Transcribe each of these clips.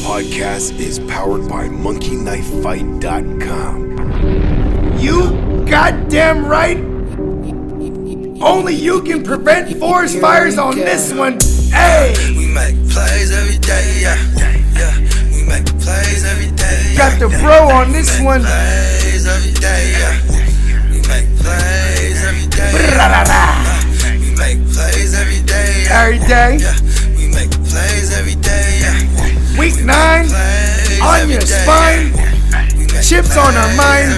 podcast is powered by monkeyknifefight.com. You goddamn right. Only you can prevent forest fires on this one. Hey! We make plays every day, yeah. We make plays every day. Got the bro on this one. Plays every day, yeah. We make plays every day. We make plays every day. Every day. Yeah. We make plays every day, yeah. Week 9, on your spine, chips on our mind.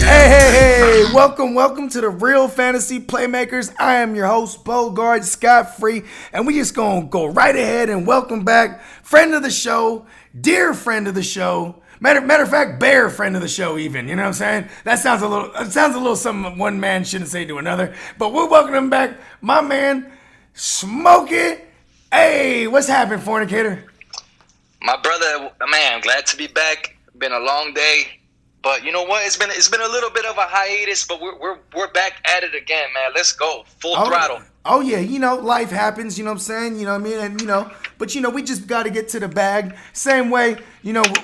Hey, welcome to the Real Fantasy Playmakers. I am your host, Bogart Scott-Free, and we just gonna go right ahead and welcome back friend of the show, dear friend of the show, matter of fact, bear friend of the show even, you know what I'm saying? That sounds a little something one man shouldn't say to another, but we're welcoming back my man, Smokey. Hey, what's happening, fornicator? My brother, man, glad to be back. Been a long day, but you know what? It's been a little bit of a hiatus, but we're back at it again, man. Let's go full throttle. Oh yeah, life happens. You know what I'm saying? You know what I mean? And but we just got to get to the bag. Same way,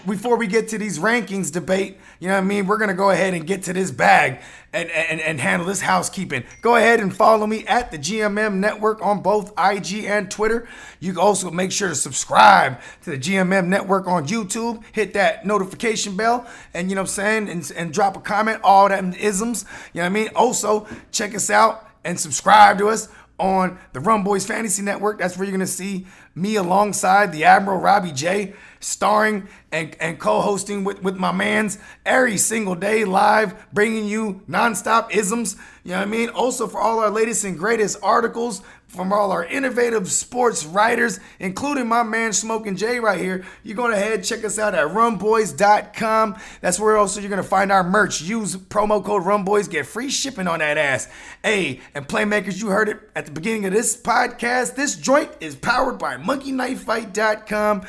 before we get to these rankings debate, you know what I mean? We're gonna go ahead and get to this bag and handle this housekeeping. Go ahead and follow me at the GMM Network on both IG and Twitter. You can also make sure to subscribe to the GMM Network on YouTube. Hit that notification bell, and you know what I'm saying, and drop a comment. All them isms. You know what I mean? Also, check us out and subscribe to us on the Rum Boys Fantasy Network. That's where you're going to see me alongside the Admiral Robbie J, starring and co-hosting with my mans every single day live, bringing you nonstop isms. You know what I mean? Also, for all our latest and greatest articles from all our innovative sports writers, including my man Smokin Jay right here, you go ahead and check us out at rumboys.com. That's where also you're going to find our merch. Use promo code RUMBOYS, get free shipping on that ass. Hey, and Playmakers, you heard it at the beginning of this podcast. This joint is powered by monkeyknifefight.com.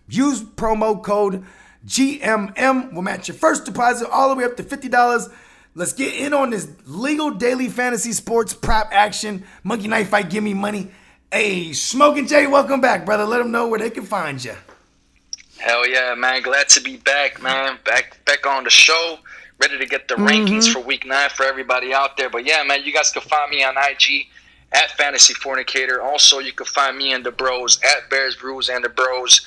Use promo code GMM. We'll match your first deposit all the way up to $50. Let's get in on this legal daily fantasy sports prop action. Monkey Knife Fight, give me money. Hey, Smokin Jay, welcome back, brother. Let them know where they can find you. Hell yeah, man. Glad to be back, man. Back on the show. Ready to get the rankings for week 9 for everybody out there. But yeah, man, you guys can find me on IG at Fantasy Fornicator. Also, you can find me and the bros at Bears Brews and the Bros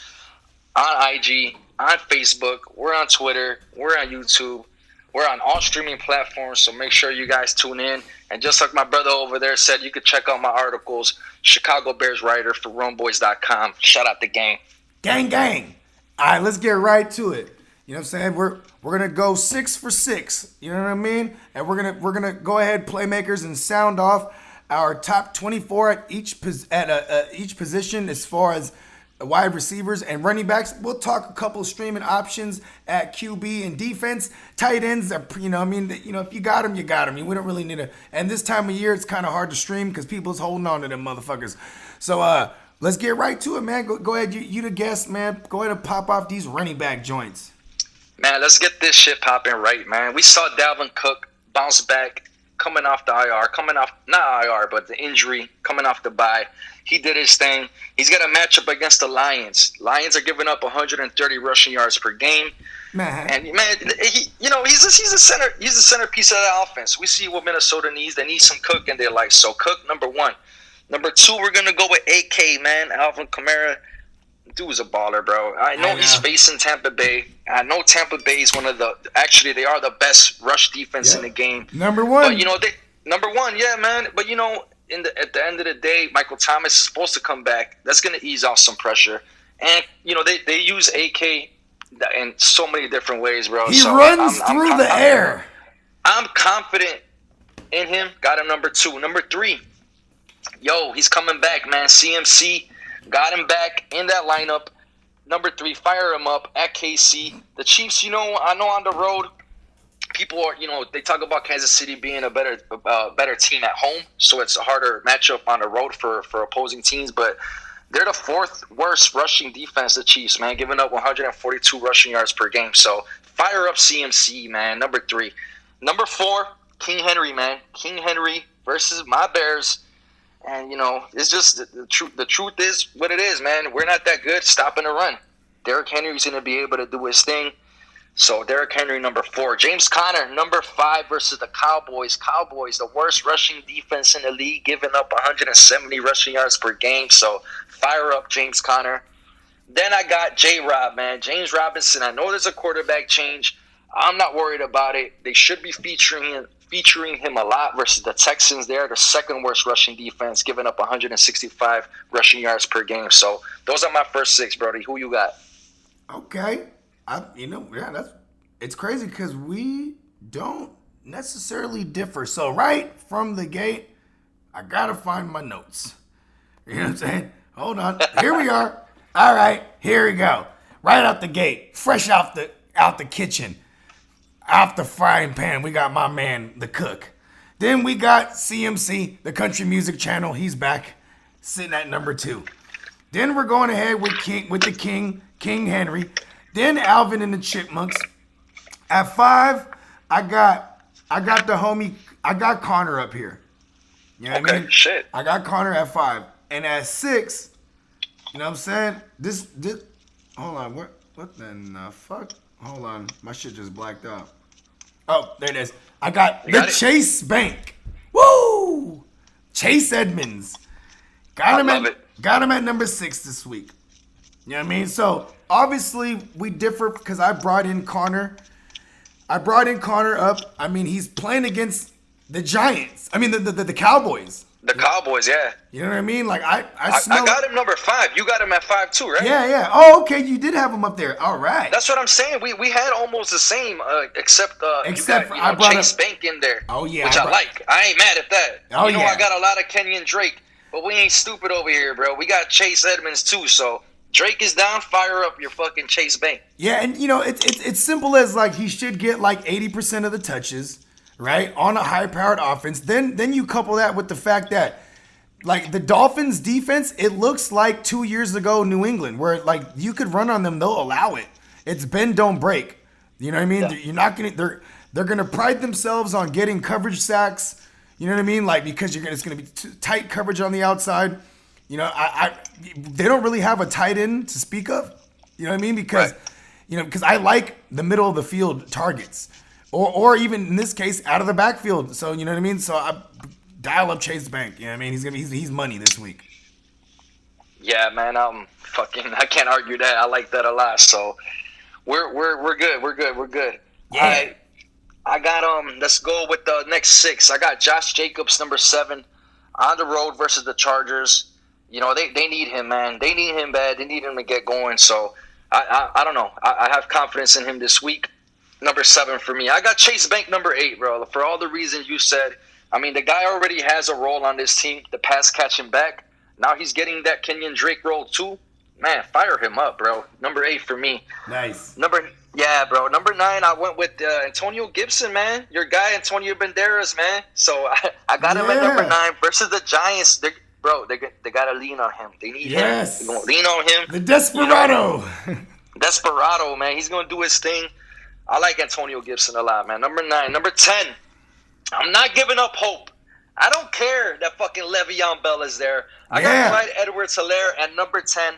on IG, on Facebook. We're on Twitter. We're on YouTube. We're on all streaming platforms, so make sure you guys tune in. And just like my brother over there said, you can check out my articles, Chicago Bears writer for rumboys.com. Shout out the gang. Gang. All right, let's get right to it. You know what I'm saying? We're gonna go 6 for 6. You know what I mean? And we're gonna go ahead, Playmakers, and sound off our top 24 at each position as far as wide receivers and running backs. We'll talk a couple of streaming options at QB and defense. Tight ends are, if you got them, you got them. We don't really need to. And this time of year, it's kind of hard to stream because people's holding on to them motherfuckers. So let's get right to it, man. Go ahead, you the guest, man. Go ahead and pop off these running back joints. Man, let's get this shit popping right, man. We saw Dalvin Cook bounce back coming off the IR, not IR, but the injury, coming off the bye. He did his thing. He's got a matchup against the Lions. Lions are giving up 130 rushing yards per game. Man. And he's a centerpiece of that offense. We see what Minnesota needs. They need some Cook in their life. So Cook, number 1. Number 2, we're gonna go with AK, man. Alvin Kamara. Dude's a baller, bro. I know he's facing Tampa Bay. I know Tampa Bay is they are the best rush defense in the game. Number 1. But number 1, yeah, man. But at the end of the day, Michael Thomas is supposed to come back. That's going to ease off some pressure. And, they use AK in so many different ways, bro. He runs through the air. I'm confident in him. Got him number 2. Number 3, he's coming back, man. CMC got him back in that lineup. Number 3, fire him up at KC. The Chiefs, I know on the road, people are, they talk about Kansas City being a better team at home, so it's a harder matchup on the road for opposing teams. But they're the 4th worst rushing defense, the Chiefs, man, giving up 142 rushing yards per game. So fire up CMC, man. Number 3. Number 4, King Henry, man. King Henry versus my Bears. And, it's just the truth is what it is, man. We're not that good stopping the run. Derrick Henry's going to be able to do his thing. So Derrick Henry, number 4. James Conner, number 5 versus the Cowboys. Cowboys, the worst rushing defense in the league, giving up 170 rushing yards per game. So fire up James Conner. Then I got J-Rob, man. James Robinson. I know there's a quarterback change. I'm not worried about it. They should be featuring him a lot versus the Texans. They're the second worst rushing defense, giving up 165 rushing yards per game. So those are my first 6, Brody. Who you got? Okay. It's crazy because we don't necessarily differ. So right from the gate, I gotta find my notes. You know what I'm saying? Hold on. Here we are. All right, here we go. Right out the gate, fresh out the kitchen, off the frying pan. We got my man, the cook. Then we got CMC, the country music channel. He's back, sitting at number 2. Then we're going ahead with King Henry. Then Alvin and the Chipmunks. At 5, I got the homie. I got Connor up here. You know what I mean? Shit. I got Connor at 5, and at 6, you know what I'm saying? This. Hold on. What the fuck? Hold on. My shit just blacked out. Oh, there it is. I got Chase Bank. Woo! Chase Edmonds. Got him at number 6 this week. You know what I mean? So obviously we differ because I brought in Connor. Up. I mean, he's playing against the Giants. I mean, the Cowboys. The Cowboys, yeah. You know what I mean? Like I got him number 5. You got him at 5 too, right? Yeah. Oh, okay. You did have him up there. All right. That's what I'm saying. We had almost the same, except I brought Chase Bank in there. Oh yeah. Which I like. I ain't mad at that. Oh yeah. I got a lot of Kenyon Drake, but we ain't stupid over here, bro. We got Chase Edmonds too, so Drake is down. Fire up your fucking Chase Bank. Yeah, and it's simple as like he should get like 80% of the touches, right, on a high-powered offense. Then you couple that with the fact that like the Dolphins defense, it looks like 2 years ago New England, where like you could run on them, they'll allow it. It's bend don't break. You know what I mean? Yeah. You're not gonna they're gonna pride themselves on getting coverage sacks. You know what I mean? Like because it's gonna be tight coverage on the outside. You know, they don't really have a tight end to speak of. You know what I mean? Because, because I like the middle of the field targets, or even in this case out of the backfield. So you know what I mean. So I dial up Chase Bank. You know what I mean? He's money this week. Yeah, man. I can't argue that. I like that a lot. So we're good. We're good. Yeah. All right. I got Let's go with the next 6. I got Josh Jacobs, number 7, on the road versus the Chargers. You know, they need him, man. They need him bad. They need him to get going. So, I don't know. I have confidence in him this week. Number 7 for me. I got Chase Bank, number 8, bro. For all the reasons you said. I mean, the guy already has a role on this team, the pass catching back. Now he's getting that Kenyon Drake role, too. Man, fire him up, bro. Number 8 for me. Nice. Number 9, I went with Antonio Gibson, man. Your guy, Antonio Banderas, man. So, I got him at number 9 versus the Giants. Bro, they got to lean on him. They need him. They're going to lean on him. The Desperado. Desperado, man. He's going to do his thing. I like Antonio Gibson a lot, man. Number 9. Number 10. I'm not giving up hope. I don't care that fucking Le'Veon Bell is there. I got Clyde Edwards-Helaire at number 10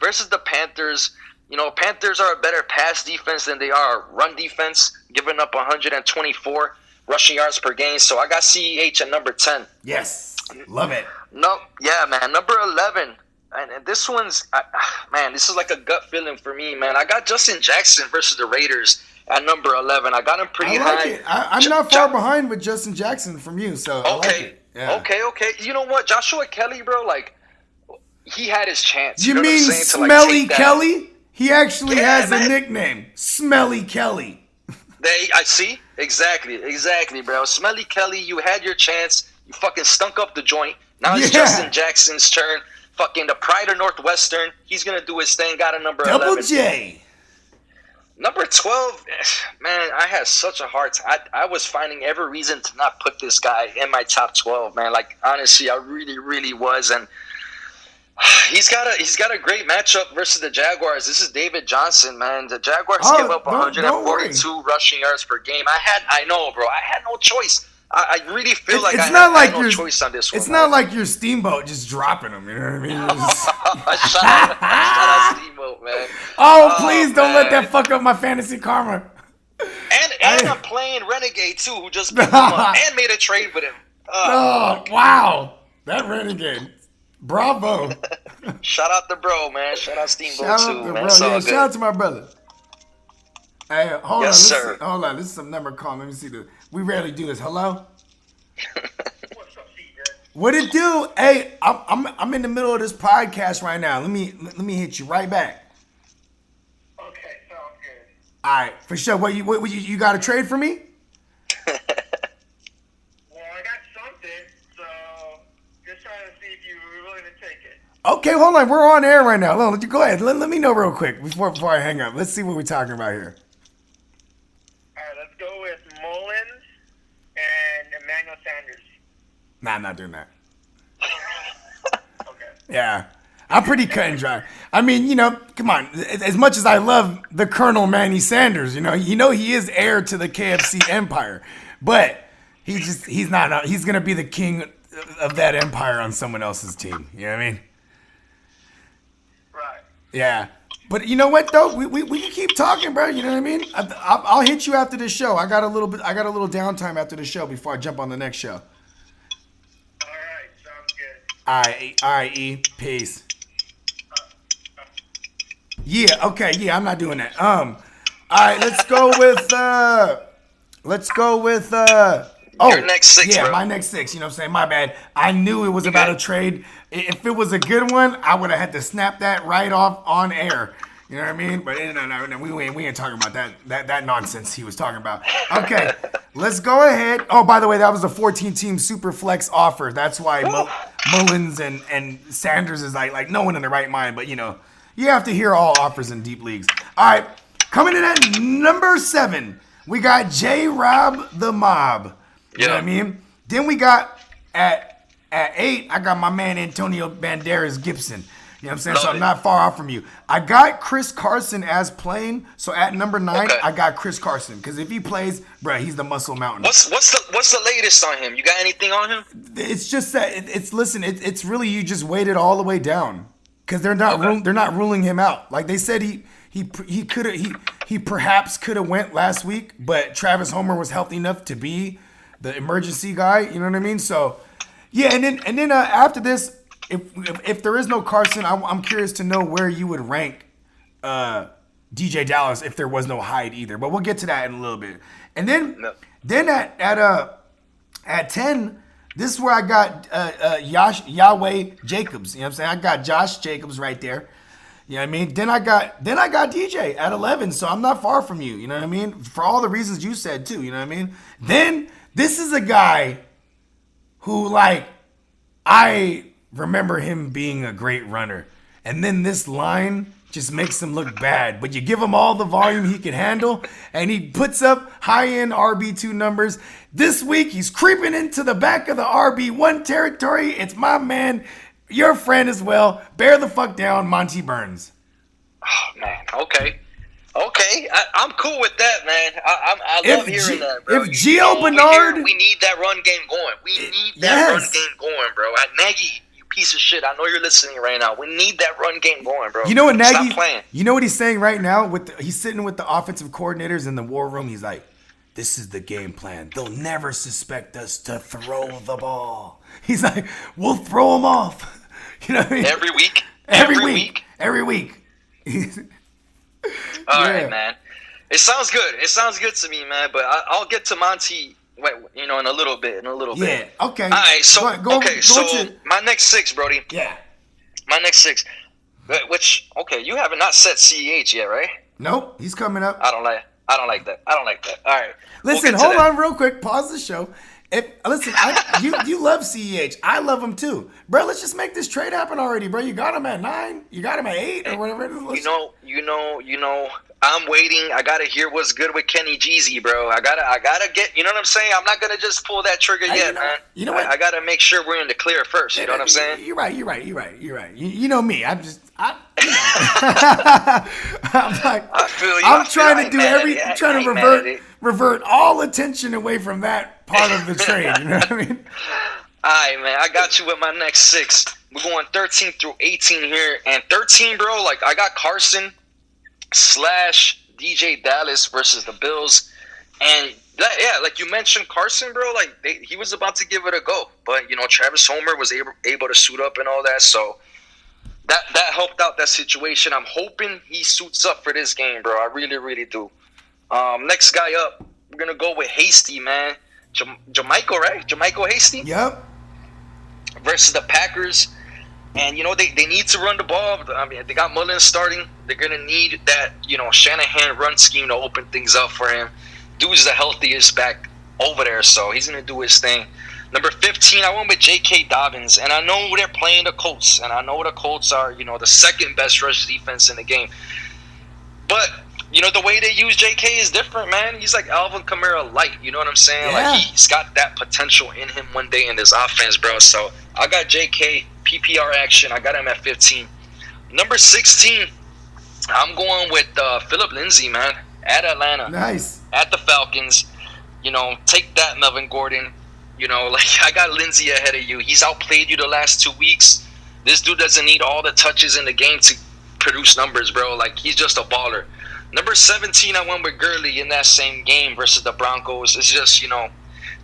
versus the Panthers. You know, Panthers are a better pass defense than they are run defense, giving up 124 rushing yards per game. So I got CEH at number 10. Yes. Love it. No, yeah, man. Number 11, and this one's, man, this is like a gut feeling for me, man. I got Justin Jackson versus the Raiders at number 11. I got him pretty high. It. I'm not far behind with Justin Jackson from you, so I like it. Yeah. Okay. You know what? Joshua Kelly, bro, like, he had his chance. You mean Smelly Kelly? He actually has a nickname, Smelly Kelly. I see. Exactly, bro. Smelly Kelly, you had your chance. You fucking stunk up the joint. Now it's Justin Jackson's turn. Fucking the pride of Northwestern. He's going to do his thing. Got a number 11. Double J. Number 12, man, I had such a hard time. I was finding every reason to not put this guy in my top 12, man. Like, honestly, I really, really was. And he's got a great matchup versus the Jaguars. This is David Johnson, man. The Jaguars give up 142 rushing yards per game. I know, bro. I had no choice. I really feel like it's I not like had no you're, choice on this one. It's not like you're Steamboat just dropping them. You know what I mean? shout out Steamboat, man. Oh, please don't let man. that fuck up my fantasy karma. And I'm playing Renegade too, who just picked him up and made a trade with him. Oh, wow. That Renegade. Bravo. Shout out to bro, man. Shout out Steamboat Shout too, out to man. bro. Yeah, shout out to my brother. Hey, hold Yes, on. sir. Hold on. This is some number call. Let me see. We rarely do this. Hello? What it do? Hey, I'm in the middle of this podcast right now. Let me hit you right back. Okay, sounds good. All right, for sure. What you got a trade for me? Well, I got something, so just trying to see if you were willing to take it. Okay, hold on. We're on air right now. Go ahead. Let me know real quick before I hang up. Let's see what we're talking about here. All right, let's go with Mullins and Emmanuel Sanders. Nah, I'm not doing that. Okay. Yeah. I'm pretty cut and dry. I mean, come on. As much as I love the Colonel Manny Sanders, he is heir to the KFC empire, but he's not. He's gonna be the king of that empire on someone else's team. You know what I mean? Right. Yeah. But you know what though? We can keep talking, bro. You know what I mean? I'll hit you after the show. I got a little downtime after the show before I jump on the next show. All right, sounds good. All right, E. Peace. Yeah, okay, yeah, I'm not doing that. All right, let's go with Your next six, yeah, bro. my next six, you know what I'm saying? My bad. I knew it was about a trade. If it was a good one, I would have had to snap that right off on air. You know what I mean? But no, we ain't talking about that nonsense he was talking about. Okay, let's go ahead. Oh, by the way, that was a 14-team super flex offer. That's why Mullins and Sanders is like no one in the right mind. But you have to hear all offers in deep leagues. All right, coming in at number 7, we got J-Rob the Mob. You know what I mean? Then we got at 8, I got my man Antonio Banderas Gibson. You know what I'm saying? So I'm not far off from you. I got Chris Carson as playing. So at number 9, I got Chris Carson. Because if he plays, bruh, he's the muscle mountain. What's the latest on him? You got anything on him? It's just that it's really you just waited all the way down. Because they're not ruling him out. Like they said he perhaps could have went last week, but Travis Homer was healthy enough to be the emergency guy. You know what I mean? So yeah, and then after this, if there is no Carson, I'm curious to know where you would rank DJ Dallas if there was no Hyde either. But we'll get to that in a little bit. And then at 10, this is where I got Yahweh Jacobs. You know what I'm saying? I got Josh Jacobs right there. You know what I mean? Then I got DJ at 11, so I'm not far from you. You know what I mean? For all the reasons you said too. You know what I mean? Then this is a guy who I remember him being a great runner. And then this line just makes him look bad. But you give him all the volume he can handle, and he puts up high-end RB2 numbers. This week, he's creeping into the back of the RB1 territory. It's my man, your friend as well. Bear the fuck down, Monty Burns. Oh, man. Okay. I'm cool with that, man. I love hearing that, bro. If Gio Bernard... We need that run game going. We need that run game going, bro. Nagy, you piece of shit. I know you're listening right now. We need that run game going, bro. You know what Nagy... Stop playing. You know what he's saying right now? He's sitting with the offensive coordinators in the war room. He's like, this is the game plan. They'll never suspect us to throw the ball. He's like, we'll throw them off. You know what I mean? Every week? Every week. All right, man. It sounds good. It sounds good to me, man. But I'll get to Monty, in a little bit. Yeah. Okay. All right. So go my next 6, Brody. Yeah. My next 6, which you haven't not set CEH yet, right? Nope. He's coming up. I don't like that. All right. Listen, hold on real quick. Pause the show. You love CEH. I love him too, bro. Let's just make this trade happen already, bro. You got him at 9. You got him at 8 or whatever. You know. I'm waiting. I gotta hear what's good with Kenny Jeezy, bro. I gotta get. You know what I'm saying? I'm not gonna just pull that trigger yet, man. You know what? I gotta make sure we're in the clear first. You know what I'm saying? You're right. You know me. I'm like, I feel you. I'm trying to do trying to revert revert all attention away from that part of the trade. You know what I mean? All right, man. I got you with my next 6. We're going 13 through 18 here. And 13, bro, like, I got Carson / DJ Dallas versus the Bills. And, yeah, like you mentioned, Carson, bro, like, he was about to give it a go. But, you know, Travis Homer was able to suit up and all that. So that helped out that situation. I'm hoping he suits up for this game, bro. I really, really do. Next guy up, we're going to go with Hasty, man. Jamichael, right? Jamichael Hasty? Yep. Versus the Packers. And, you know, they need to run the ball. I mean, they got Mullins starting. They're going to need that, you know, Shanahan run scheme to open things up for him. Dude's the healthiest back over there, so he's going to do his thing. Number 15, I went with J.K. Dobbins. And I know they're playing the Colts. And I know the Colts are, you know, the second best rush defense in the game. But, you know, the way they use J.K. is different, man. He's like Alvin Kamara light. You know what I'm saying? Yeah. Like, he's got that potential in him one day in this offense, bro. So, I got J.K. PPR action. I got him at 15. Number 16, I'm going with Philip Lindsay, man. At Atlanta. Nice. At the Falcons. You know, take that, Melvin Gordon. You know, like, I got Lindsay ahead of you. He's outplayed you the last 2 weeks. This dude doesn't need all the touches in the game to produce numbers, bro. Like, he's just a baller. Number 17, I went with Gurley in that same game versus the Broncos. It's just, you know,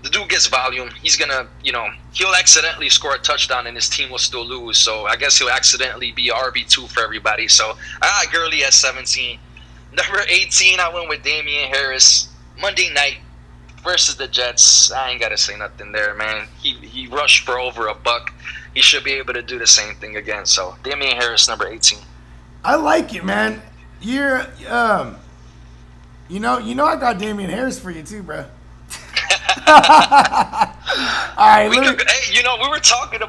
the dude gets volume. He's going to, you know, he'll accidentally score a touchdown and his team will still lose. So I guess he'll accidentally be RB2 for everybody. So I got Gurley at 17. Number 18, I went with Damian Harris. Monday night versus the Jets. I ain't got to say nothing there, man. He rushed for over $1. He should be able to do the same thing again. So Damian Harris, number 18. I like it, man. You're, you know, I got Damian Harris for you too, bro. All right, hey, you know, we were talking,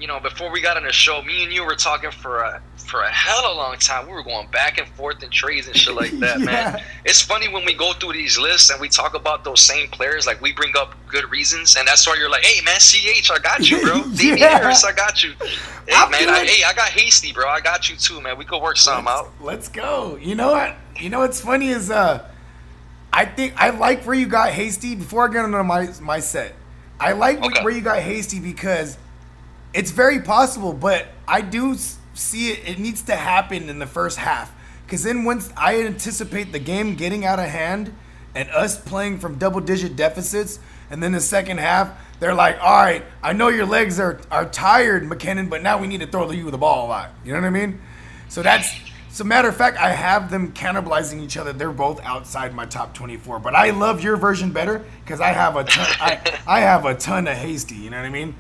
you know, before we got on the show. Me and you were talking for a hell of a long time. We were going back and forth in trades and shit like that, Yeah. man. It's funny when we go through these lists and we talk about those same players. Like, we bring up good reasons, and that's why you're like, "Hey, man, CH, I got you, bro. Damian Harris, I got you. Hey, I got Hasty, bro. I got you too, man. We could work something out. Let's go. You know what? You know what's funny is I think I like where you got Hasty. Before I get into my set, I like where you got Hasty because it's very possible, but I do see it needs to happen in the first half, because then once I anticipate the game getting out of hand and us playing from double-digit deficits, and then the second half they're like, all right, I know your legs are tired, McKinnon, but now we need to throw you the ball a lot. You know what I mean? So matter of fact, I have them cannibalizing each other. They're both outside my top 24, but I love your version better because I have a ton. I have a ton of Hasty. You know what I mean?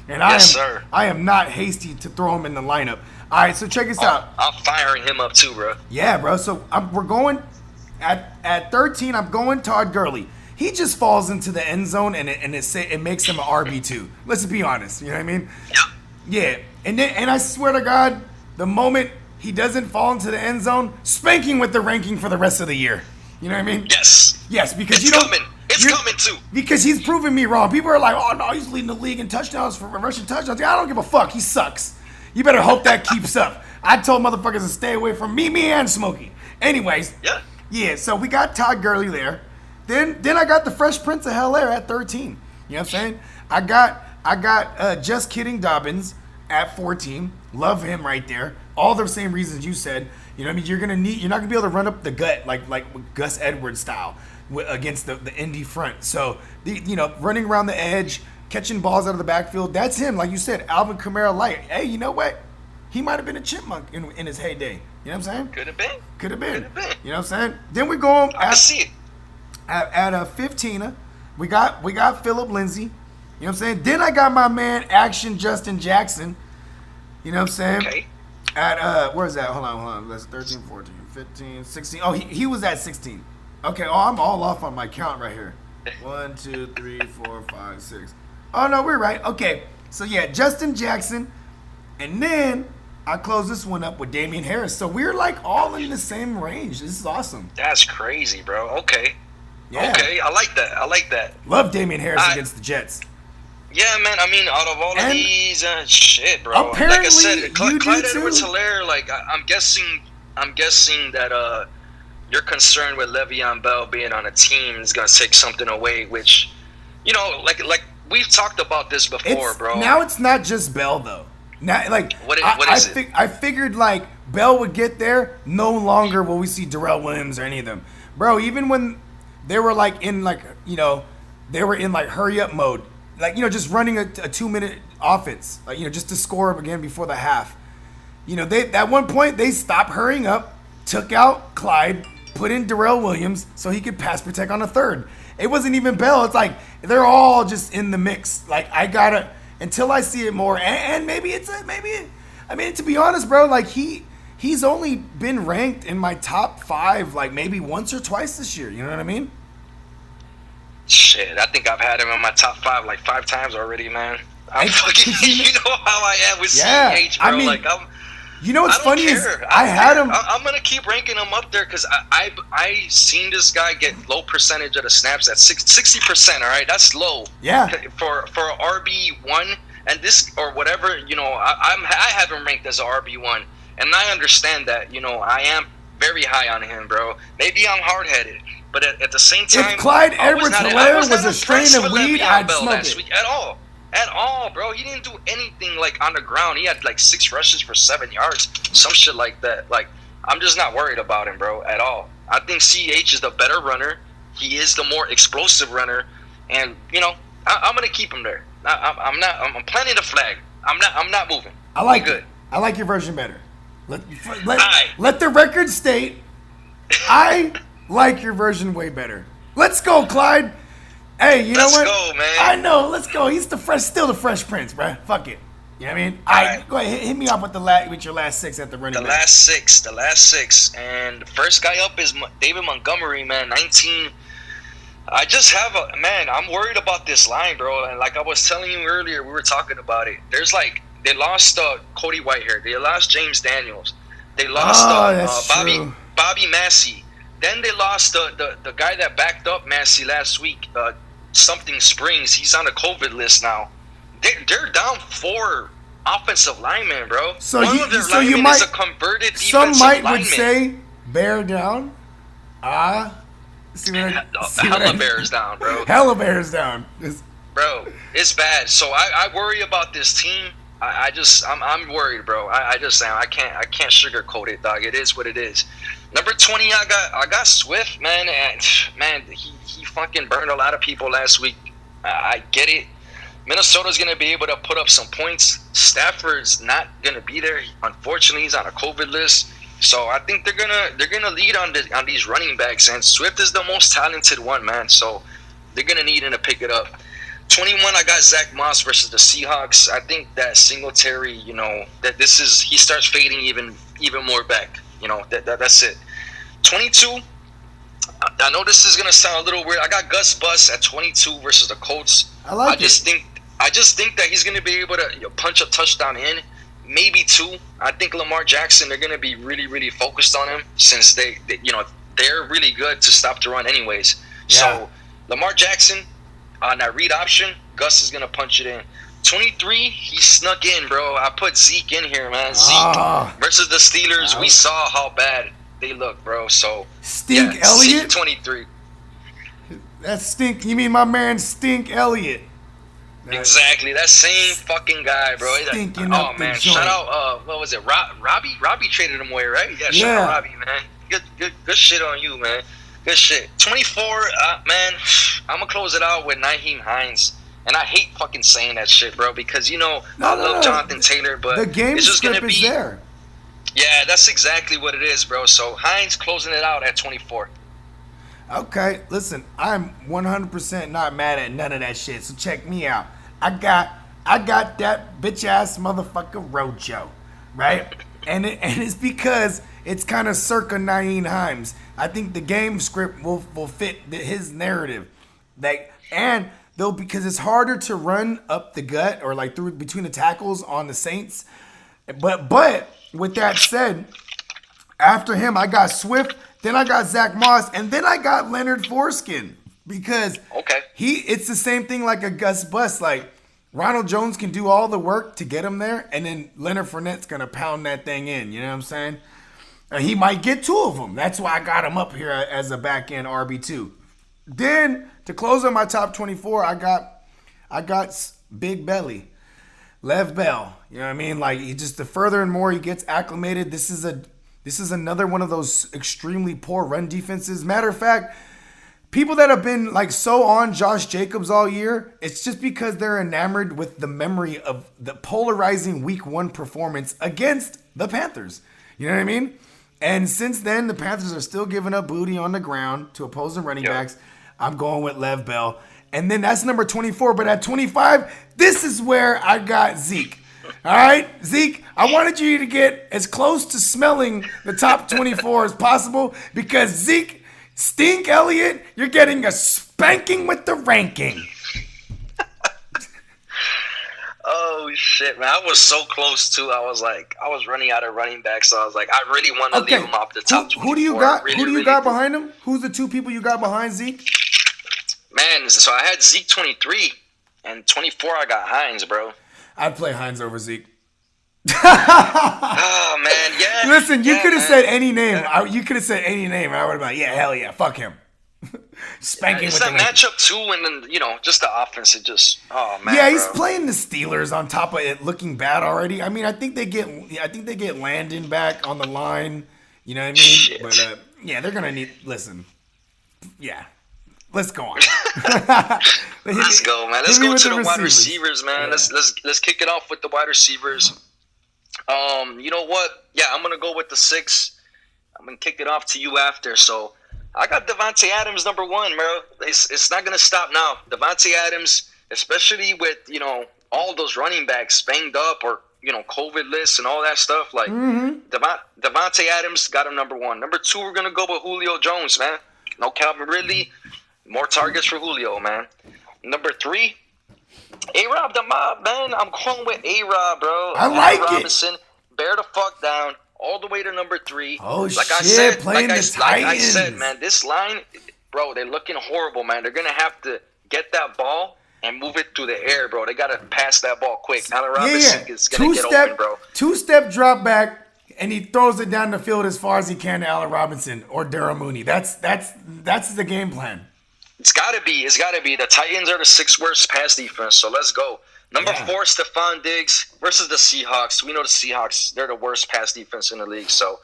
And I am not hasty to throw him in the lineup. All right, so check this out. I'm firing him up too, bro. Yeah, bro. So we're going at 13. I'm going Todd Gurley. He just falls into the end zone and it makes him an RB2. Let's be honest. You know what I mean? Yeah. And I swear to God, the moment he doesn't fall into the end zone, spanking with the ranking for the rest of the year. You know what I mean? Yes, because it's coming. It's coming too. Because he's proving me wrong. People are like, oh no, he's leading the league in touchdowns for rushing touchdowns. I don't give a fuck. He sucks. You better hope that keeps up. I told motherfuckers to stay away from me and Smokey. Anyways. Yeah, so we got Todd Gurley there. Then I got the Fresh Prince of Bel-Air at 13. You know what I'm saying? I got Just Kidding Dobbins at 14. Love him right there. All the same reasons you said. You know what I mean? You're not gonna be able to run up the gut like Gus Edwards style against the Indy front. So running around the edge, catching balls out of the backfield, that's him. Like you said, Alvin Kamara light. Hey, you know what? He might have been a chipmunk in his heyday. You know what I'm saying? Could have been. You know what I'm saying? Then we go I can see it. At a 15, we got Philip Lindsay. You know what I'm saying? Then I got my man Action Justin Jackson. You know what I'm saying? Okay. At where's that? Hold on. That's 13, 14, 15, 16. Oh, he was at 16. Okay. Oh, I'm all off on my count right here. 1, 2, 3, 4, 5, 6. Oh no, we're right. Okay. So yeah, Justin Jackson, and then I close this one up with Damian Harris. So we're like all in the same range. This is awesome. That's crazy, bro. Okay. Yeah. Okay, I like that. Love Damian Harris against the Jets. Yeah, man. I mean, out of all of And these, shit, bro. Like I apparently, said, you Clyde do too. Edwards-Helaire. Like I'm guessing that you're concerned with Le'Veon Bell being on a team is gonna take something away, which, like we've talked about this before, bro. Now it's not just Bell though. Now, like What is it? I figured like Bell would get there. No longer will we see Darrell Williams or any of them, bro. Even when they were like in like they were in like hurry up mode, like just running a 2-minute offense, like just to score up again before the half. They at one point they stopped hurrying up, took out Clyde, put in Darrell Williams so he could pass protect on a third. It wasn't even Bell. It's like they're all just in the mix. Like I gotta until I see it more, and maybe it's I mean, to be honest, bro, like he's only been ranked in my top 5 like maybe once or twice this year. You know what I mean? Shit, I think I've had him in my top 5 like 5 times already, man. I'm fucking, you know how I am with CEH, bro. I mean, like what's funny is I had him. I'm gonna keep ranking him up there because I seen this guy get low percentage of the snaps at 60%. All right, that's low. Yeah. For RB1 and this or whatever, I have him ranked as a RB1, and I understand that. I am very high on him, bro. Maybe I'm hard headed, but at the same time, if Clyde Edwards-Helaire was a strain of weed, I'd smoke it. At all, bro. He didn't do anything like on the ground. He had like 6 rushes for 7 yards, some shit like that. Like, I'm just not worried about him, bro, at all. I think CH is the better runner. He is the more explosive runner, and I'm gonna keep him there. I'm planting the flag. I'm not moving. I like good. I like your version better. Let the record state, I like your version way better. Let's go, Clyde. Hey, you know what? Let's go, man. I know. Let's go. He's still the Fresh Prince, bro. Fuck it. You know what I mean? All right. Go ahead. Hit me up with your last 6 at the running back. The last six. And the first guy up is David Montgomery, man. 19. I just have I'm worried about this line, bro. And like I was telling you earlier, we were talking about it. They lost Cody Whitehair. They lost James Daniels. They lost Bobby Massey. Then they lost the guy that backed up Massey last week, something Springs. He's on the COVID list now. They're down 4 offensive linemen, bro. So One of their linemen is a converted defensive lineman. Would say bear down. Hella bears down, bro. Hella bears down. Bro, it's bad. So I worry about this team. I'm worried, bro. I can't sugarcoat it, dog. It is what it is. Number 20, I got Swift, man, and man, he fucking burned a lot of people last week. I get it. Minnesota's gonna be able to put up some points. Stafford's not gonna be there. Unfortunately, he's on a COVID list. So I think they're gonna lead on these running backs, and Swift is the most talented one, man. So they're gonna need him to pick it up. 21, I got Zach Moss versus the Seahawks. I think that Singletary, that he starts fading even more back. That's it. 22, I know this is gonna sound a little weird. I got Gus Bus at 22 versus the Colts. I just think that he's gonna be able to punch a touchdown in, maybe 2. I think Lamar Jackson, they're gonna be really, really focused on him since they're really good to stop the run anyways. Yeah. So Lamar Jackson on that read option, Gus is gonna punch it in. 23, he snuck in, bro. I put Zeke in here, man. Zeke versus the Steelers. We saw how bad they look, bro. So Elliott, Zeke 23. That's Stink. You mean my man Stink Elliott? Exactly, that same fucking guy, bro. Stinking up man, the shout out. What was it? Robbie traded him away, right? Yeah, shout out Robbie, man. Good shit on you, man. Good shit. 24, man. I'm gonna close it out with Nyheim Hines. And I hate fucking saying that shit, bro, because I love Jonathan Taylor, but the game it's just script gonna be is there. Yeah, that's exactly what it is, bro. So Hines closing it out at 24. Okay, listen, I'm 100% not mad at none of that shit. So check me out. I got that bitch ass motherfucker Rojo, right? And it's because it's kind of circa Nyheim Hines. I think the game script will fit his narrative, because it's harder to run up the gut or like through between the tackles on the Saints. But with that said, after him I got Swift, then I got Zach Moss, and then I got Leonard Foreskin because it's the same thing like a Gus Bus. Like Ronald Jones can do all the work to get him there, and then Leonard Fournette's going to pound that thing in. You know what I'm saying? He might get 2 of them. That's why I got him up here as a back-end RB2. Then, to close on my top 24, I got Big Belly. Lev Bell. You know what I mean? Like, he just, the further and more he gets acclimated, this is another one of those extremely poor run defenses. Matter of fact, people that have been like so on Josh Jacobs all year, it's just because they're enamored with the memory of the polarizing week 1 performance against the Panthers. You know what I mean? And since then, the Panthers are still giving up booty on the ground to opposing running backs. I'm going with Lev Bell. And then that's number 24. But at 25, this is where I got Zeke. All right, Zeke, I wanted you to get as close to smelling the top 24 as possible because Zeke, Stink Elliott, you're getting a spanking with the ranking. Oh shit, man! I was so close too. I was running out of running backs, so I was like, I really want to leave him off the top 24. Who do you got? Really, who do you really got behind him? Who's the 2 people you got behind Zeke? Man, so I had Zeke 23, and 24 I got Hines, bro. I'd play Hines over Zeke. Oh man, yeah. Listen, you could have man. said any name. You could have said any name, and I would have been like, yeah, hell yeah, fuck him. Spanking It's with that the matchup too, and then just the offense. It just, oh man. Yeah, he's bro. playing the Steelers on top of it looking bad already. I mean, I think they get Landon back on the line. You know what I mean? Shit. But yeah, they're gonna need. Listen, yeah, let's go on. Let's go, man. Let's Hit me go with to the the wide receivers. receivers, man. Yeah. Let's kick it off with the wide receivers. You know what? Yeah, I'm gonna go with the 6. I'm gonna kick it off to you after. So I got Devontae Adams number 1, bro. It's not gonna stop now. Devontae Adams, especially with all those running backs banged up or COVID lists and all that stuff. Like Devontae Adams got him number 1. Number 2, we're gonna go with Julio Jones, man. No Calvin Ridley. More targets for Julio, man. Number 3, A-Rob the mob, man. I'm going with A-Rob, bro. I like it. Robinson, bear the fuck down. All the way to number 3. Oh, like shit, playing the Titans. Like I said, man, this line, bro, they're looking horrible, man. They're going to have to get that ball and move it through the air, bro. They got to pass that ball quick. Allen Robinson is going to get open, bro. 2-step drop back, and he throws it down the field as far as he can to Allen Robinson or Darryl Mooney. That's the game plan. It's got to be. It's got to be. The Titans are the 6th worst pass defense, so let's go. Number 4, Stephon Diggs versus the Seahawks. We know the Seahawks, they're the worst pass defense in the league. So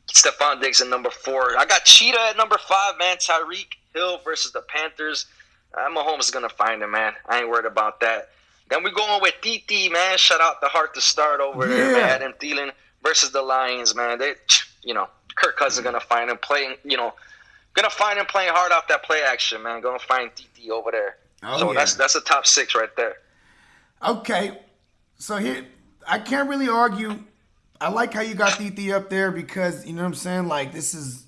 Stephon Diggs at number 4. I got Cheetah at number 5, man. Tyreek Hill versus the Panthers. Mahomes is going to find him, man. I ain't worried about that. Then we're going with TT, man. Shout out to Heart to start over there, man. Adam Thielen versus the Lions, man. They, Kirk Cousins going to find him playing, going to find him playing hard off that play action, man. Going to find TT over there. That's a top 6 right there. Okay, so here I can't really argue. I like how you got TT up there because you know what I'm saying. Like this is,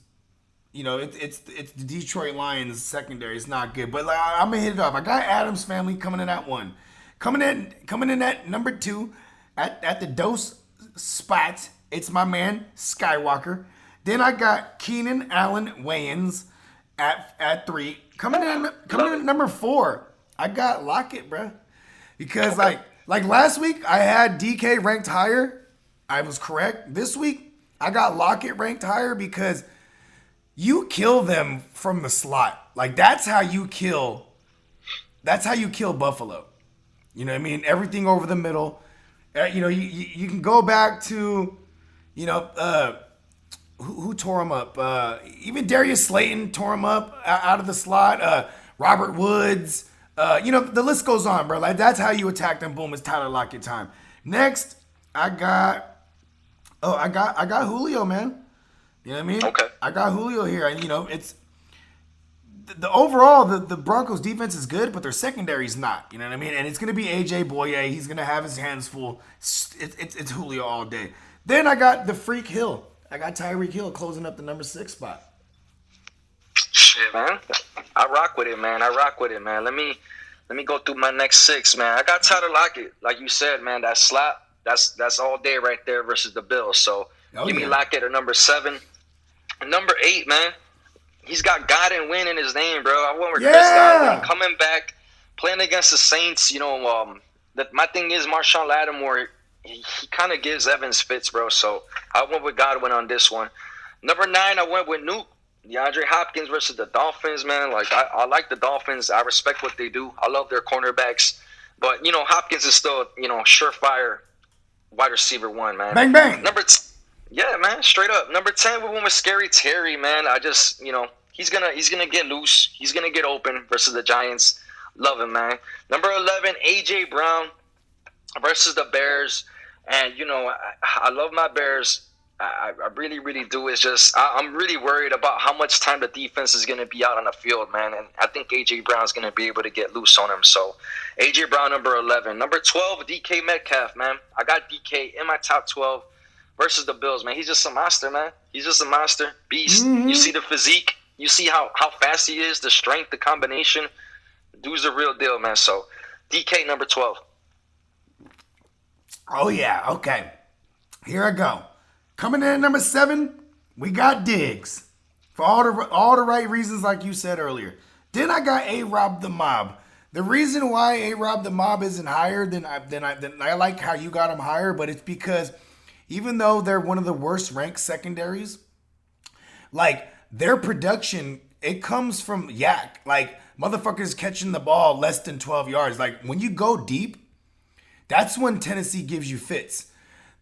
it's the Detroit Lions secondary. It's not good, but like, I'm gonna hit it off. I got Adams family coming in at 1, coming in at number 2, at the dose spot. It's my man Skywalker. Then I got Keenan Allen Wayans at 3, coming in at number 4. I got Lockett, bruh. Because like last week I had DK ranked higher. I was correct. This week I got Lockett ranked higher because you kill them from the slot. Like that's how you kill Buffalo. You know what I mean? Everything over the middle. You can go back to who tore him up? Even Darius Slayton tore him up out of the slot. Robert Woods. The list goes on, bro. Like that's how you attack them. Boom, it's Tyler Lockett time. Next, I got Julio, man. You know what I mean? Okay. I got Julio here, and it's the overall the Broncos defense is good, but their secondary's not. You know what I mean? And it's gonna be AJ Boye. He's gonna have his hands full. It's Julio all day. Then I got the Freak Hill. I got Tyreek Hill closing up the number 6 spot. Shit, man. I rock with it, man. Let me go through my next 6, man. I got Tyler Lockett. Like you said, man, that slot, that's all day right there versus the Bills. So give me Lockett at number 7. Number 8, man. He's got God and win in his name, bro. I went with Chris Godwin coming back, playing against the Saints, my thing is Marshawn Lattimore. He kind of gives Evans fits, bro. So I went with Godwin on this one. Number 9, I went with Nuke. DeAndre Hopkins versus the Dolphins, man. Like, I like the Dolphins. I respect what they do. I love their cornerbacks. But, Hopkins is still, surefire wide receiver 1, man. Bang, bang. Yeah, man, straight up. Number 10, we went with Scary Terry, man. I just, he's gonna get loose. He's gonna get open versus the Giants. Love him, man. Number 11, A.J. Brown versus the Bears. And, I love my Bears. I really, really do. It's just I'm really worried about how much time the defense is going to be out on the field, man. And I think A.J. Brown's going to be able to get loose on him. So A.J. Brown, number 11. Number 12, DK Metcalf, man. I got DK in my top 12 versus the Bills, man. He's just a monster, man. He's just a monster. Beast. Mm-hmm. You see the physique. You see how fast he is, the strength, the combination. Dude's a real deal, man. So DK, number 12. Oh, yeah. Okay. Here I go. Coming in at number 7, we got Diggs. For all the right reasons like you said earlier. Then I got A-Rob the Mob. The reason why A-Rob the Mob isn't higher than I like how you got him higher, but it's because even though they're one of the worst ranked secondaries, like their production, it comes from yak. Like motherfuckers catching the ball less than 12 yards. Like when you go deep, that's when Tennessee gives you fits.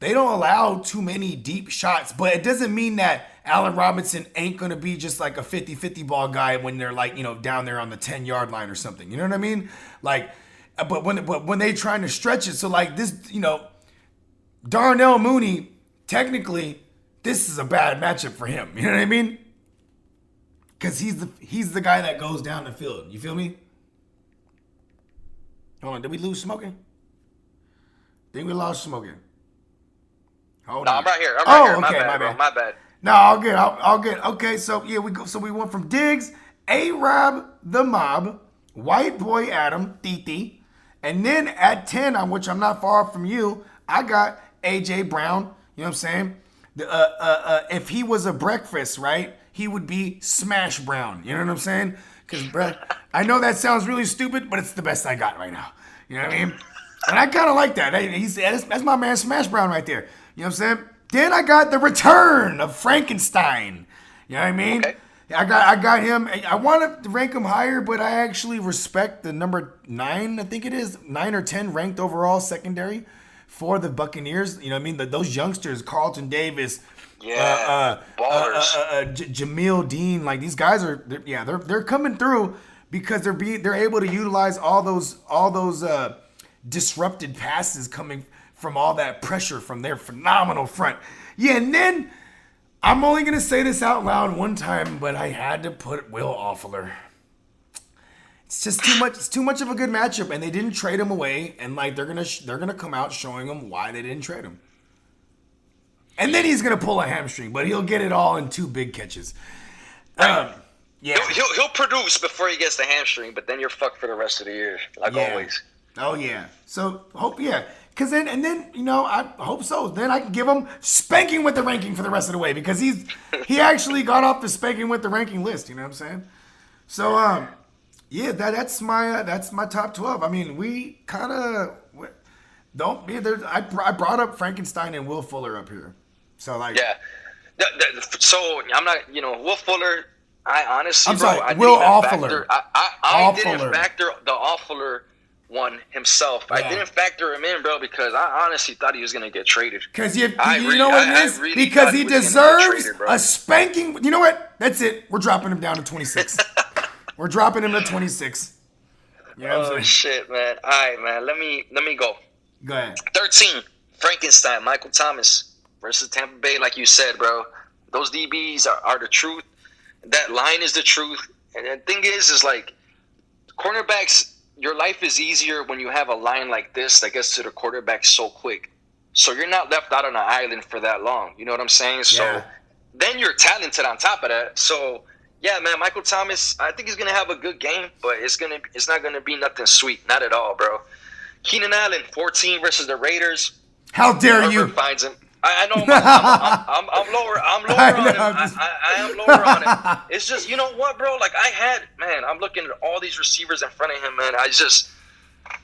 They don't allow too many deep shots, but it doesn't mean that Allen Robinson ain't going to be just like a 50-50 ball guy when they're like, down there on the 10-yard line or something. You know what I mean? Like, but when they trying to stretch it, so like this, Darnell Mooney, technically, this is a bad matchup for him. You know what I mean? Because he's the guy that goes down the field. You feel me? Hold on, did we lose Smokin? Think we lost Smokin? Hold on. I'm right here. My okay, bad. My bad. No, all good. Okay, so yeah, we went from Diggs, A-Rob the Mob, White Boy Adam, Titi, and then at 10, on which I'm not far from you, I got A.J. Brown. You know what I'm saying? If he was a breakfast, right, he would be Smash Brown. You know what I'm saying? Because, I know that sounds really stupid, but it's the best I got right now. You know what I mean? And I kind of like that. That's my man Smash Brown right there. You know what I'm saying? Then I got the return of Frankenstein. You know what I mean? Okay. I got him. I want to rank him higher, but I actually respect the number 9, I think it is, 9 or 10 ranked overall secondary for the Buccaneers. You know what I mean? Those youngsters, Carlton Davis, ballers. Jamil Dean, like these guys they're coming through because they're able to utilize all those disrupted passes coming from all that pressure from their phenomenal front. Yeah, and then I'm only going to say this out loud one time, but I had to put Will Offler. It's just too much. It's too much of a good matchup, and they didn't trade him away, and like they're gonna come out showing him why they didn't trade him. And then he's gonna pull a hamstring, but he'll get it all in 2 big catches. Yeah, he'll produce before he gets the hamstring, but then you're fucked for the rest of the year, like always. Oh yeah. So hope Cause then I hope so. Then I can give him spanking with the ranking for the rest of the way because he actually got off the spanking with the ranking list. You know what I'm saying? So yeah, that's my top 12. I mean, we kind of don't. I brought up Frankenstein and Will Fuller up here. So like so I'm not. Will Fuller. I honestly, I'm sorry, I Will Offler. I Offler. didn't factor the Offler one himself. Yeah. I didn't factor him in, bro, because I honestly thought he was going to get traded. Because you know what it is? Really because he deserves traded, a spanking. You know what? That's it. We're dropping him down to 26. We're dropping him to 26. You know what I'm saying? Shit, man. All right, man. Let me go. Go ahead. 13, Frankenstein, Michael Thomas versus Tampa Bay, like you said, bro. Those DBs are the truth. That line is the truth. And the thing is like, cornerbacks, your life is easier when you have a line like this that gets to the quarterback so quick. So you're not left out on an island for that long. You know what I'm saying? So then you're talented on top of that. So, yeah, man, Michael Thomas, I think he's going to have a good game, but it's not going to be nothing sweet. Not at all, bro. Keenan Allen, 14 versus the Raiders. How dare Herbert you? Finds him. I know I'm lower. I'm lower on him. I am lower on him. It's just, you know what, bro? Like I'm looking at all these receivers in front of him, man.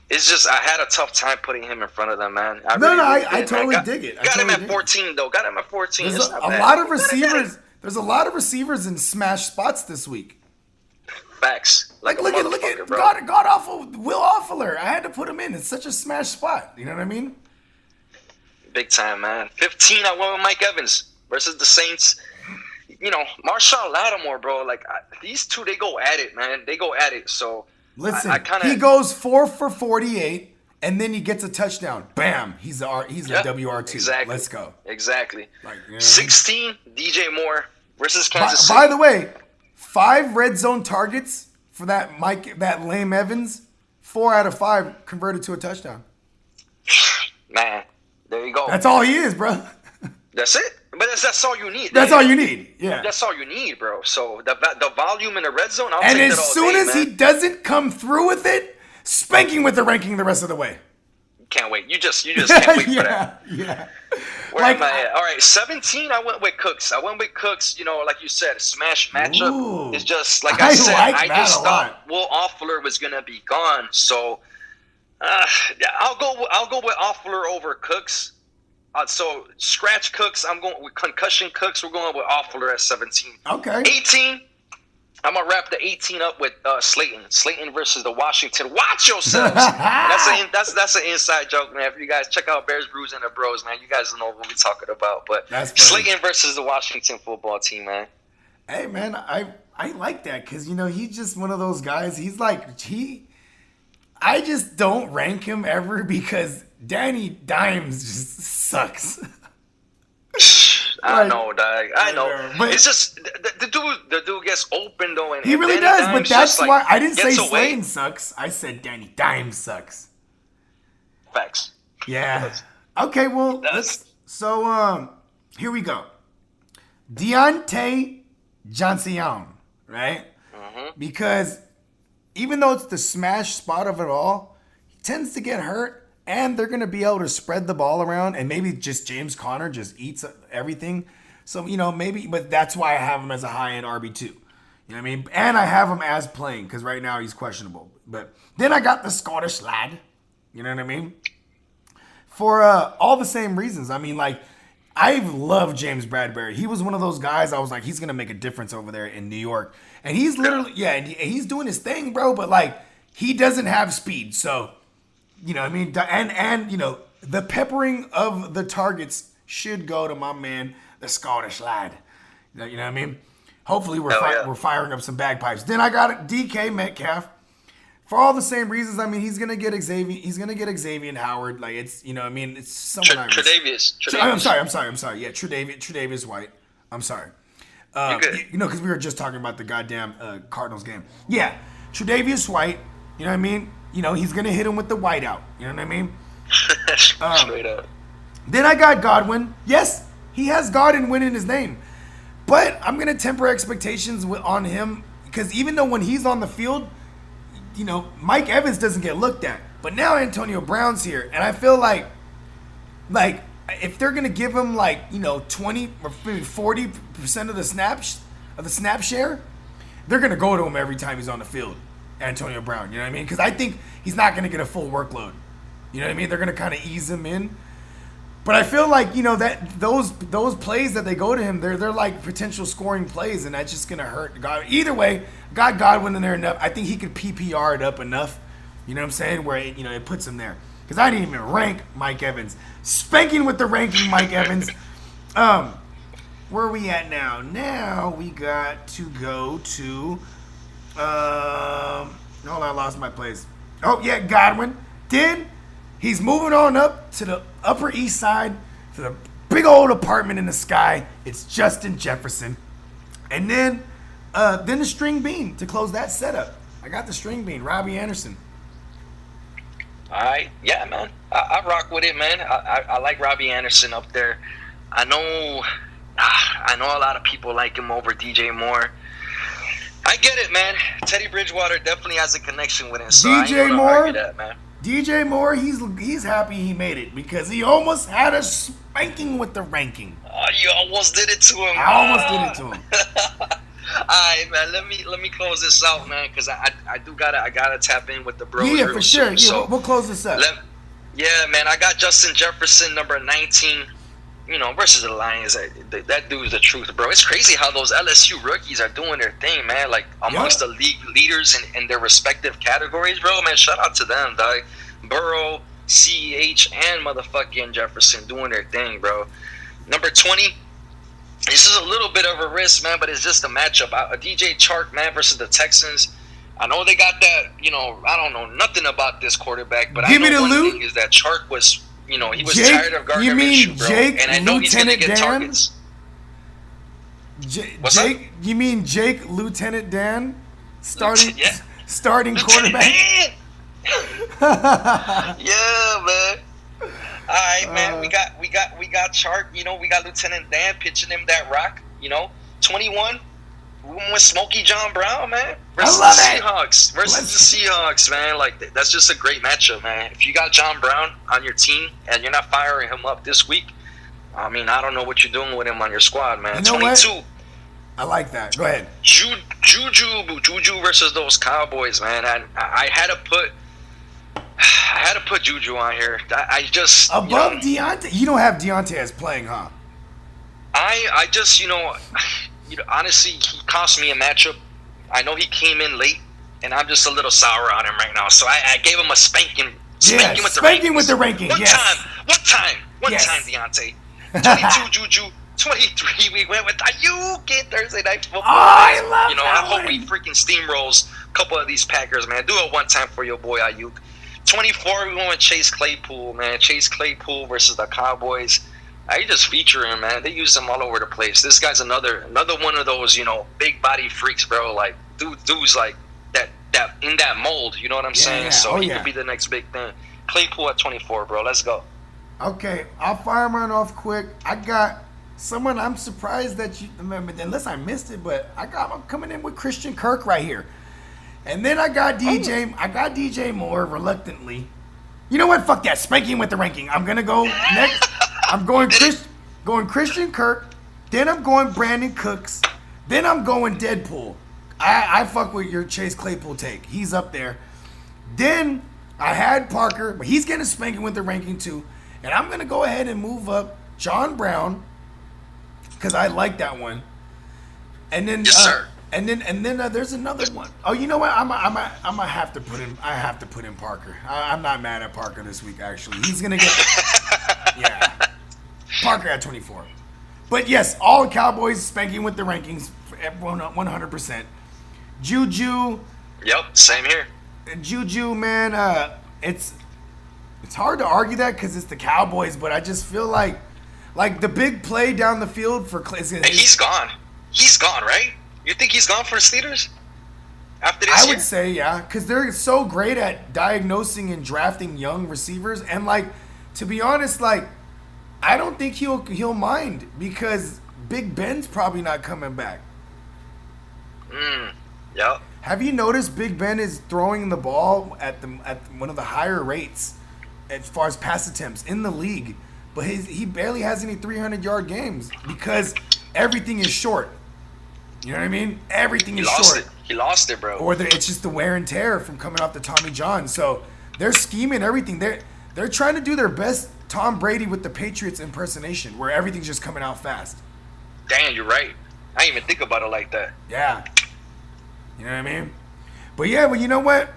It's just I had a tough time putting him in front of them, man. I totally dig it. Got him at 14 though. Got him at 14. There's a lot of receivers. There's a lot of receivers in smash spots this week. Facts. Look at God awful Will Offler. I had to put him in. It's such a smash spot. You know what I mean? Big time, man. 15. I went with Mike Evans versus the Saints. Marshawn Lattimore, bro. Like these two, they go at it, man. They go at it. So listen, he goes 4 for 48, and then he gets a touchdown. Bam! He's a WR2. Exactly. Let's go. Exactly. 16. DJ Moore versus Kansas City. By the way, 5 red zone targets for that lame Evans. 4 out of 5 converted to a touchdown. Man, there you go. That's all he is, bro. That's it. But that's all you need. That's all you need. Yeah. That's all you need, bro. So the volume in the red zone, I'll and take as that all soon day, as man. he doesn't come through with it, spanking with the ranking the rest of the way. Can't wait. You just can't wait for that. Yeah. Where am I at? All right, 17. I went with Cooks. Like you said, smash matchup is just like I said. I just thought Will Offler was gonna be gone, so I'll go with Offler over Cooks. So scratch Cooks. I'm going with concussion Cooks. We're going with Offler at 17. Okay. 18. I'm gonna wrap the 18 up with Slayton. Slayton versus the Washington. Watch yourselves. That's an inside joke, man. If you guys check out Bears, Brews, and the Bros, man, you guys know what we're talking about. But Slayton versus the Washington football team, man. Hey, man, I like that because he's just one of those guys. He's like I just don't rank him ever because Danny Dimes just sucks. I know, dog. I know. But it's just the dude gets open though, and he really Danny does. Dimes but that's just, why I didn't say gets away. Slayton sucks. I said Danny Dimes sucks. Facts. Yeah. Okay. Well, here we go. Deontay Johnson, right? Mm-hmm. Because even though it's the smash spot of it all, he tends to get hurt. And they're going to be able to spread the ball around, and maybe just James Conner just eats everything. So, maybe, but that's why I have him as a high-end RB2. You know what I mean? And I have him as playing, because right now he's questionable. But then I got the Scottish lad. You know what I mean? For all the same reasons. I mean, like, I've loved James Bradbury. He was one of those guys I was like, he's going to make a difference over there in New York. And he's literally, and he's doing his thing, bro. But, like, he doesn't have speed, so... You know what I mean? And the peppering of the targets should go to my man, the Scottish lad. You know what I mean? Hopefully we're firing up some bagpipes. Then I got DK Metcalf. For all the same reasons, I mean, he's going to get Xavier Howard. Like, it's, you know what I mean? It's someone Tre'Davious. I'm sorry. Yeah, Tre'Davious White. I'm sorry. Because we were just talking about the goddamn Cardinals game. Yeah, Tre'Davious White. You know what I mean? He's going to hit him with the whiteout. You know what I mean? Straight up. Then I got Godwin. Yes, he has God and win in his name. But I'm going to temper expectations on him because even though when he's on the field, Mike Evans doesn't get looked at. But now Antonio Brown's here. And I feel like if they're going to give him 20 or maybe 40% of the snap share, they're going to go to him every time he's on the field. Antonio Brown, you know what I mean? Because I think he's not going to get a full workload. You know what I mean? They're going to kind of ease him in. But I feel like, that those plays that they go to him, they're like potential scoring plays, and that's just going to hurt God. Either way, got Godwin in there enough. I think he could PPR it up enough, you know what I'm saying, where it puts him there. Because I didn't even rank Mike Evans. Spanking with the ranking Mike Evans. Where are we at now? Now we got to go to... hold on, I lost my place. Oh, yeah, Godwin. Then he's moving on up to the Upper East Side to the big old apartment in the sky. It's Justin Jefferson. And then the string bean to close that setup. I got the string bean, Robbie Anderson. All right. Yeah, man. I rock with it, man. I like Robbie Anderson up there. I know a lot of people like him over DJ Moore. I get it, man. Teddy Bridgewater definitely has a connection with him. So DJ Moore, argue that, man. DJ Moore, he's happy he made it because he almost had a spanking with the ranking. Oh, you almost did it to him. I almost did it to him. Alright, man. Let me close this out, man, because I gotta tap in with the bros. Yeah, real for sure. soon. Yeah, So we'll close this up. yeah, man. I got Justin Jefferson, number 19. Versus the Lions. That dude's the truth, bro. It's crazy how those LSU rookies are doing their thing, man. Like amongst the league leaders in their respective categories, bro. Man, shout out to them, dog. Burrow, CEH, and motherfucking Jefferson doing their thing, bro. Number 20. This is a little bit of a risk, man, but it's just a matchup. A DJ Chark, man, versus the Texans. I know they got that. I don't know nothing about this quarterback, but Give I me know the one loot. thing is that Chark was. He was Jake, tired of Gardner you mean Minshew, bro, Jake, and I know he's going to Lieutenant get Dan? targets. What's Jake, that? you mean Jake Lieutenant Dan, starting Yeah. starting Lieutenant quarterback? Dan! Yeah, man. All right, man. We got Chark. We got Lieutenant Dan pitching him that rock. 21. We went with Smokey John Brown, man. Versus I love the it. Seahawks. Versus the Seahawks, man. Like that's just a great matchup, man. If you got John Brown on your team and you're not firing him up this week, I mean, I don't know what you're doing with him on your squad, man. You know 22. what? I like that. Go ahead. Juju versus those Cowboys, man. I had to put Juju on here. I just Above Deontay, you don't have Deontay as playing, huh? I just honestly, he cost me a matchup. I know he came in late, and I'm just a little sour on him right now. So I gave him a spanking with the ranking. One time, Deontay. 22 Juju. 23, we went with Ayuk in Thursday Night Football. Oh, I love that I hope one. he freaking steamrolls a couple of these Packers, man. Do it one time for your boy Ayuk. 24, we went with Chase Claypool, man. Chase Claypool versus the Cowboys. I just feature him, man. They use him all over the place. This guy's another one of those, big body freaks, bro. Like, dude's like that in that mold. You know what I'm saying? So he could be the next big thing. Claypool at 24, bro. Let's go. Okay, I'll fire mine off quick. I got someone I'm surprised that you remember, unless I missed it, but I'm coming in with Christian Kirk right here. And then I got DJ Moore reluctantly. You know what? Fuck that. Spanking with the ranking. I'm gonna go next. I'm going Christian Kirk. Then I'm going Brandon Cooks. Then I'm going Deadpool. I fuck with your Chase Claypool take. He's up there. Then I had Parker, but he's getting spanking with the ranking too. And I'm gonna go ahead and move up John Brown because I like that one. And then Yes, sir. And then there's another one. Oh, you know what? I'm gonna have to put in. I have to put in Parker. I'm not mad at Parker this week. Actually, he's gonna get. Yeah, Parker at 24. But yes, all Cowboys spanking with the rankings. Everyone 100%. Juju. Yep, same here. Juju, man. It's hard to argue that because it's the Cowboys, but I just feel like the big play down the field for Clay. And he's gone. He's gone, right? You think he's gone for the Steelers after this I year? would say, yeah, because they're so great at diagnosing and drafting young receivers. And, to be honest, I don't think he'll mind because Big Ben's probably not coming back. Yep. Have you noticed Big Ben is throwing the ball at one of the higher rates as far as pass attempts in the league? But he barely has any 300-yard games because everything is short. You know what I mean? Everything is short. He lost it, bro. Or it's just the wear and tear from coming off the Tommy John. So they're scheming everything. They're trying to do their best Tom Brady with the Patriots impersonation, where everything's just coming out fast. Damn, you're right. I didn't even think about it like that. Yeah. You know what I mean? But yeah, well, you know what?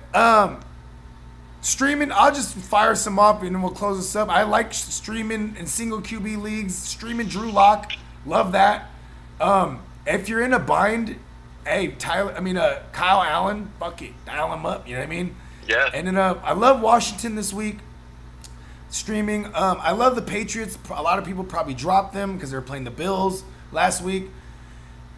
Streaming, I'll just fire some up and then we'll close this up. I like streaming in single QB leagues, streaming Drew Lock. Love that. If you're in a bind, hey, Kyle Allen, fuck it, dial him up. You know what I mean? Yeah. And then I love Washington this week. Streaming. I love the Patriots. A lot of people probably dropped them because they were playing the Bills last week.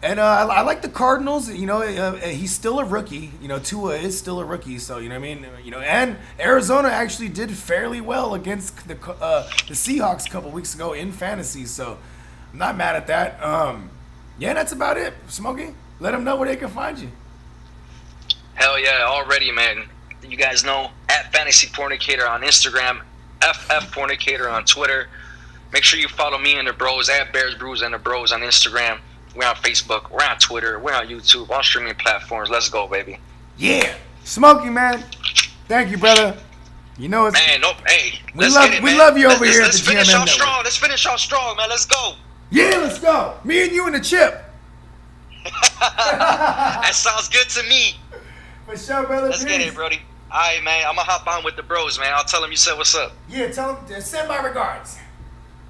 And I like the Cardinals. He's still a rookie. Tua is still a rookie. So you know what I mean. And Arizona actually did fairly well against the Seahawks a couple weeks ago in fantasy. So I'm not mad at that. Yeah, that's about it. Smokey, let them know where they can find you. Hell yeah, already, man. You guys know, at Fantasy Fornicator on Instagram, FF Fornicator on Twitter. Make sure you follow me and the bros, at Bears Brews and the Bros on Instagram. We're on Facebook. We're on Twitter. We're on YouTube. On streaming platforms. Let's go, baby. Yeah. Smokey, man. Thank you, brother. You know it's... Man, no, hey. We love you over here at the GMM finish off Network. strong. Let's finish off strong, man. Let's go. Yeah, let's go. Me and you and the chip. That sounds good to me. For sure, brother. Let's get it, Brody. All right, man. I'm going to hop on with the bros, man. I'll tell them you said what's up. Yeah, tell them. Send my regards.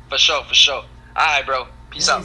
For sure, for sure. All right, bro. Peace out.